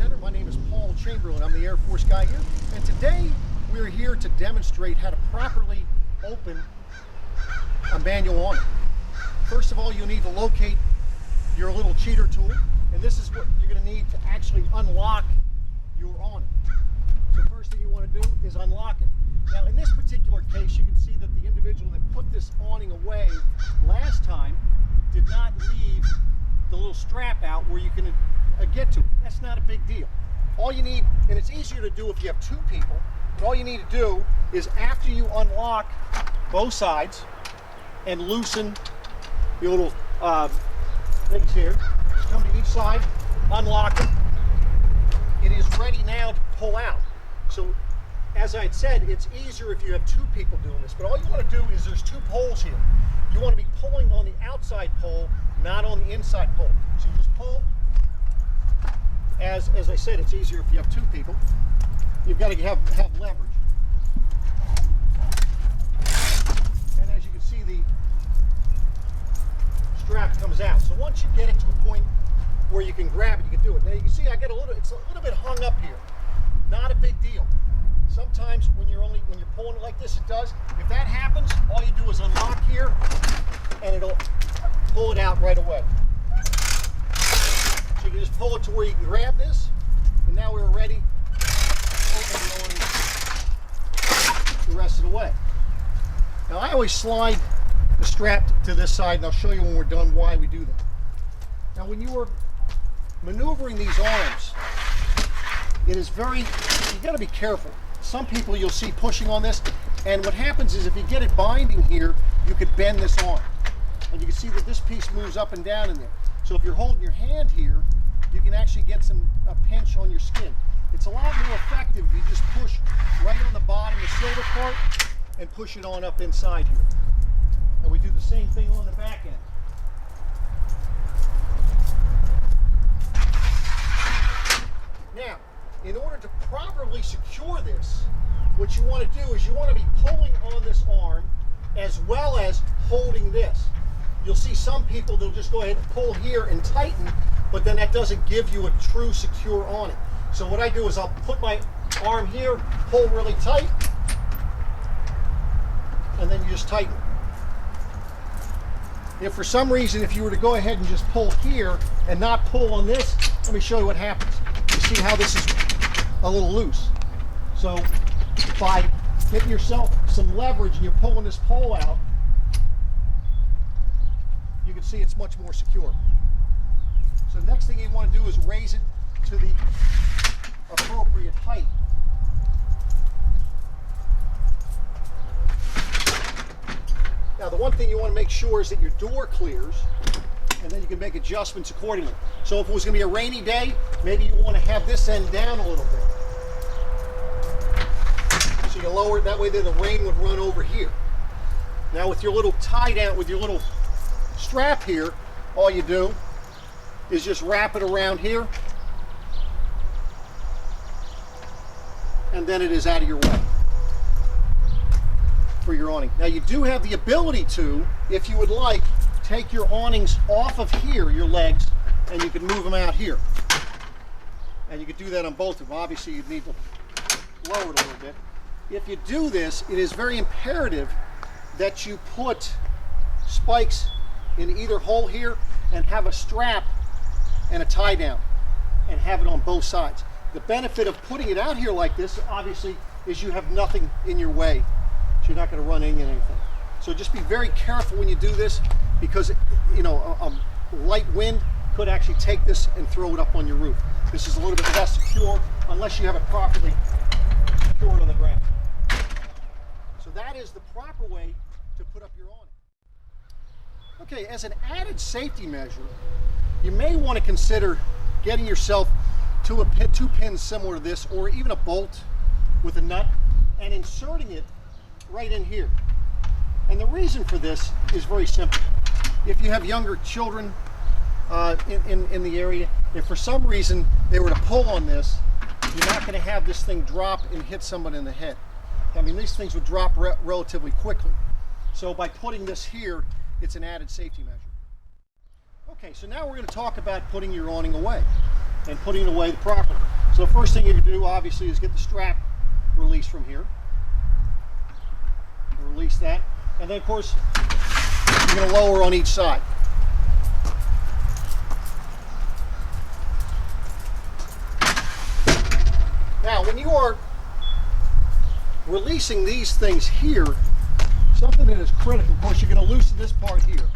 Center. My name is Paul Chamberlain. I'm the Air Force guy here. And today we're here to demonstrate how to properly open a manual awning. First of all, you need to locate your little cheater tool. And this is what you're going to need to actually unlock your awning. So first thing you want to do is unlock it. Now in this particular case, you can see that the individual that put this awning away last time did not leave the little strap out where you can get to it. That's not a big deal. All you need, and it's easier to do if you have two people, but all you need to do is after you unlock both sides and loosen your little things here, come to each side, unlock it. It is ready now to pull out. So as I had said, it's easier if you have two people doing this, but all you want to do is there's two poles here. You want to be pulling on the outside pole, not on the inside pole. So you just pull. As I said, it's easier if you have two people. You've got to have leverage. And as you can see, the strap comes out. So once you get it to a point where you can grab it, you can do it. Now you can see it's a little bit hung up here. Not a big deal. Sometimes when you're pulling it like this, it does. If that happens, all you do is unlock here and it'll pull it out right away. So you can just pull it to where you can grab this, and now we're ready to open the awning the rest of the way. Now I always slide the strap to this side, and I'll show you when we're done why we do that. Now when you are maneuvering these arms, it is you got to be careful. Some people you'll see pushing on this, and what happens is if you get it binding here, you could bend this arm. And you can see that this piece moves up and down in there. So if you're holding your hand here, you can actually get a pinch on your skin. It's a lot more effective if you just push right on the bottom, the silver part, and push it on up inside here. And we do the same thing on the back end. Now, in order to properly secure this, what you want to do is you want to be pulling on this arm as well as holding this. You'll see some people, they'll just go ahead and pull here and tighten, but then that doesn't give you a true secure awning. So what I do is I'll put my arm here, pull really tight, and then you just tighten. If for some reason, if you were to go ahead and just pull here and not pull on this, let me show you what happens. You see how this is a little loose. So by getting yourself some leverage and you're pulling this pole out, you can see it's much more secure. So the next thing you want to do is raise it to the appropriate height. Now the one thing you want to make sure is that your door clears, and then you can make adjustments accordingly. So if it was going to be a rainy day, maybe you want to have this end down a little bit. So you lower it that way, then the rain would run over here. Now with your little tie down, with your little strap here, all you do is just wrap it around here, and then it is out of your way for your awning. Now you do have the ability to, if you would like, take your awnings off of here, your legs, and you can move them out here. And you could do that on both of them. Obviously you'd need to lower it a little bit. If you do this, it is very imperative that you put spikes in either hole here and have a strap and a tie down and have it on both sides. The benefit of putting it out here like this, obviously, is you have nothing in your way. So you're not going to run into anything. So just be very careful when you do this, because a light wind could actually take this and throw it up on your roof. This is a little bit less secure unless you have it properly secured on the ground. So that is the proper way to put up your awning. Okay, as an added safety measure, you may want to consider getting yourself to two pins similar to this, or even a bolt with a nut, and inserting it right in here. And the reason for this is very simple. If you have younger children in the area, if for some reason they were to pull on this, you're not going to have this thing drop and hit someone in the head. I mean, these things would drop relatively quickly. So by putting this here, it's an added safety measure. Okay, so now we're going to talk about putting your awning away. and putting it away properly. So the first thing you can do, obviously, is get the strap released from here. Release that. And then, of course, you're going to lower on each side. Now, when you are releasing these things here, something that is critical, of course, you're going to loosen this part here.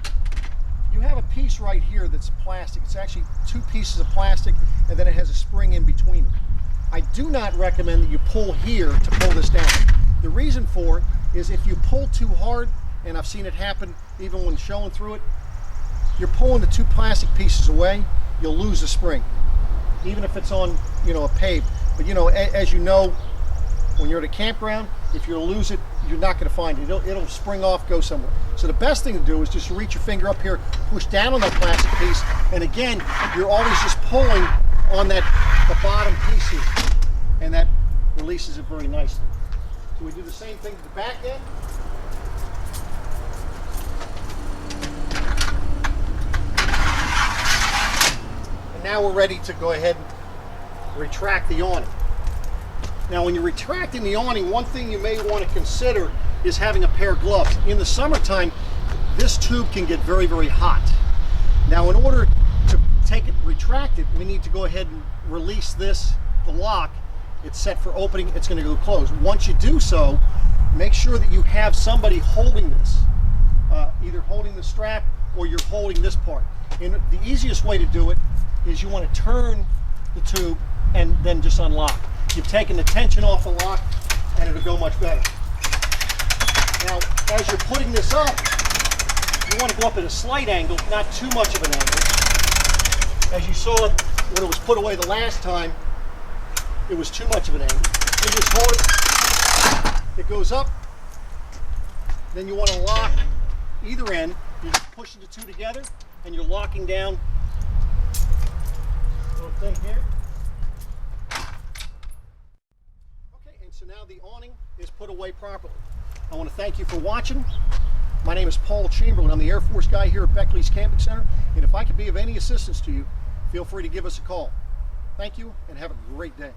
You have a piece right here that's plastic. It's actually two pieces of plastic, and then it has a spring in between them. I do not recommend that you pull here to pull this down. The reason for it is if you pull too hard, and I've seen it happen even when showing through it, you're pulling the two plastic pieces away, you'll lose the spring, even if it's on, a paved. But as you know, when you're at a campground, if you lose it, you're not going to find it. It'll spring off, go somewhere. So the best thing to do is just reach your finger up here, push down on that plastic piece, and again, you're always just pulling on the bottom piece here, and that releases it very nicely. So we do the same thing to the back end. And now we're ready to go ahead and retract the awning. Now, when you're retracting the awning, one thing you may want to consider is having a pair of gloves. In the summertime, this tube can get very, very hot. Now, in order to retract it, we need to go ahead and release the lock. It's set for opening, it's going to go closed. Once you do so, make sure that you have somebody holding this, either holding the strap or you're holding this part. And the easiest way to do it is you want to turn the tube and then just unlock. You've taken the tension off the lock and it'll go much better. Now, as you're putting this up, you want to go up at a slight angle, not too much of an angle. As you saw when it was put away the last time, it was too much of an angle. You just hold it goes up, then you want to lock either end. You're just pushing the two together and you're locking down this little thing here. Okay, and so now the awning is put away properly. I want to thank you for watching. My name is Paul Chamberlain. I'm the Air Force guy here at Beckley's Camping Center, and if I could be of any assistance to you, feel free to give us a call. Thank you and have a great day.